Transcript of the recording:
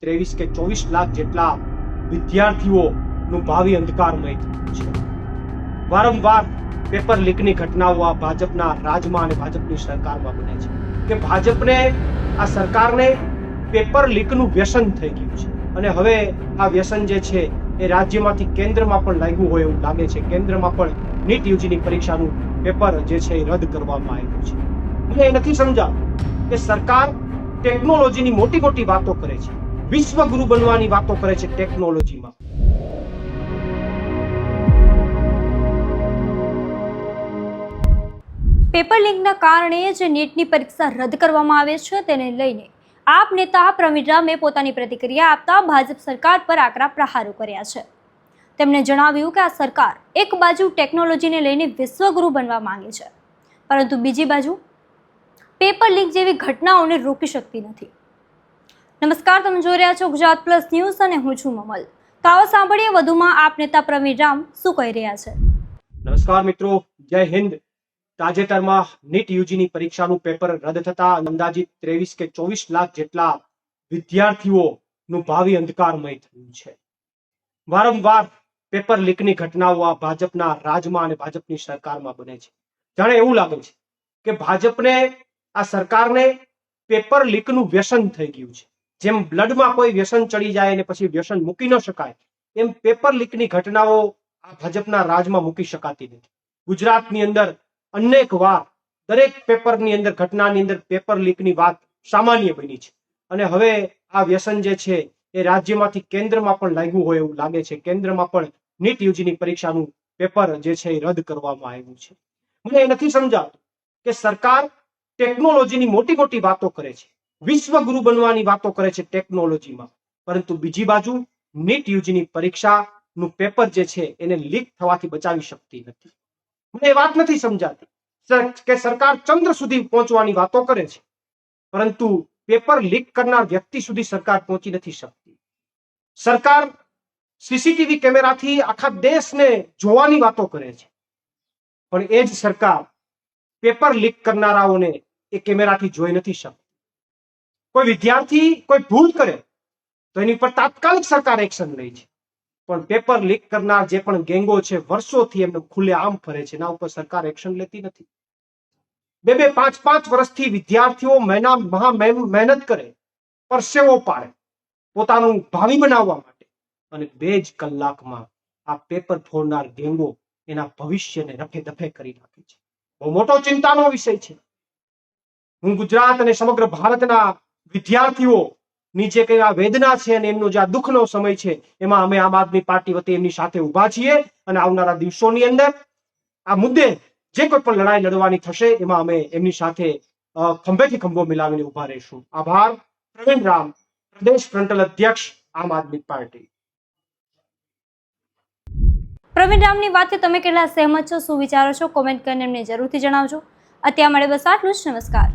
23 કે 24 લાખ જેટલા વિદ્યાર્થીઓનું ભાવિ અંધકારમય થયું છે। વારંવાર પેપર લીકની ઘટનાઓ આ ભાજપના રાજમાં અને ભાજપની સરકારમાં બને છે કે ભાજપને આ સરકારને પેપર લીકનું વ્યસન થઈ ગયું છે અને હવે આ વ્યસન જે છે એ રાજ્યમાંથી કેન્દ્રમાં પણ લાગ્યું હોય એવું લાગે છે। કેન્દ્રમાં પણ નીટ યુજીની પરીક્ષાનું પેપર જે છે એ રદ કરવામાં આવ્યું છે। મને એ નથી સમજાતું કે સરકાર ટેકનોલોજીની મોટી મોટી વાતો કરે છે, વિશ્વગુરુ બનવાની વાતો કરે છે ટેકનોલોજીમાં। પેપર લીકના કારણે જે નીટની પરીક્ષા રદ કરવામાં આવે છે તેને લઈને આપ નેતા પ્રવીણ રામે પોતાની પ્રતિક્રિયા આપતા ભાજપ સરકાર પર આકરા પ્રહારો કર્યા છે। તેમણે જણાવ્યું કે આ સરકાર એક બાજુ ટેકનોલોજીને લઈને વિશ્વગુરુ બનવા માંગે છે, પરંતુ બીજી બાજુ પેપર લીક જેવી ઘટનાઓને રોકી શકતી નથી। નમસ્કાર, તમે જોઈ રહ્યા છો ગુજરાત પ્લસ ન્યૂઝ અને હું છું મમલ। તો આવો સાંભળીએ વધુમાં આપ નેતા પ્રવીણ રામ શું કહી રહ્યા છે। નમસ્કાર મિત્રો, જય હિન્દ। તાજેતરમાં નીટ યુજીની પરીક્ષાનું પેપર રદ થતા અંદાજિત 23 કે 24 લાખ જેટલા વિદ્યાર્થીઓનું ભાવિ અંધકારમય થયું છે। વારંવાર પેપર લીકની ઘટનાઓ આ ભાજપના રાજમાં અને ભાજપની સરકારમાં બને છે। જાણે એવું લાગે છે કે ભાજપને આ સરકારને પેપર લીકનું વ્યસન થઈ ગયું છે। જેમ બ્લડમાં કોઈ વ્યસન ચડી જાય અને પછી વ્યસન મૂકી ન શકાય, એમ પેપર લીકની ઘટનાઓ આ ભાજપના રાજમાં મૂકી શકાતી નથી। ગુજરાતની અંદર અનેક વાર દરેક પેપરની અંદર ઘટનાની અંદર પેપર લીકની વાત સામાન્ય બની છે અને હવે આ વ્યસન જે છે એ રાજ્યમાંથી કેન્દ્રમાં પણ લાગ્યું હોય એવું લાગે છે। કેન્દ્રમાં પણ નીટ યુજીની પરીક્ષાનું પેપર જે છે એ રદ કરવામાં આવ્યું છે। મને એ નથી સમજાતું કે સરકાર ટેકનોલોજીની મોટી મોટી વાતો કરે છે, વિશ્વગુરુ બનવાની વાતો કરે છે ટેકનોલોજીમાં, પરંતુ બીજી બાજુ નીટ યુજીની પરીક્ષાનું પેપર જે છે એને લીક થવાથી બચાવી શકતી નથી। મને એ વાત નથી સમજાતી કે સરકાર ચંદ્ર સુધી પહોંચવાની વાતો કરે છે, પરંતુ પેપર લીક કરનાર વ્યક્તિ સુધી સરકાર પહોંચી નથી શકતી। સરકાર સીસીટીવી કેમેરાથી આખા દેશને જોવાની વાતો કરે છે, પણ એ જ સરકાર પેપર લીક કરનારાઓને એ કેમેરાથી જોઈ નથી શકતી। કોઈ વિદ્યાર્થી કોઈ ભૂલ કરે તો એની પર તાત્કાલિક સરકાર એક્શન લે છે, પણ પેપર લીક કરનાર જે પણ ગેંગો છે વર્ષોથી એમને ખુલ્લે આમ ફરે છે, એના ઉપર સરકાર એક્શન લેતી નથી। 2-2, 5-5 વર્ષથી વિદ્યાર્થીઓ મહેનત કરે, પરસેવો પાડે પોતાનું ભાવિ બનાવવા માટે, અને 2 જ કલાકમાં આ પેપર ફોડનાર ગેંગો એના ભવિષ્યને રફે દફે કરી નાખે છે। બહુ મોટો ચિંતાનો વિષય છે। હું ગુજરાત અને સમગ્ર ભારતના વિદ્યાર્થીઓ નીચે કઈ આ વેદના છે અને એમનો જે આ દુઃખનો સમય છે એમાં અમે આમ આદમી પાર્ટી વતી એમની સાથે ઉભા છીએ અને આવનારા દિવસોની અંદર આ મુદ્દે જે કોઈ પણ લડાઈ લડવાની થશે એમાં અમે એમની સાથે ખંભેથી ખંભો મિલાવીને ઉભા રહીશું। આભાર। પ્રવીણ રામ, પ્રદેશ ફ્રન્ટલ અધ્યક્ષ, આમ આદમી પાર્ટી। પ્રવીણ રામની વાતથી તમે કેટલા સહેમત છો, શું વિચારો છો, કોમેન્ટ કરીને એમને જરૂરથી જણાવજો। અત્યારે મળે બસ આટલું જ। નમસ્કાર।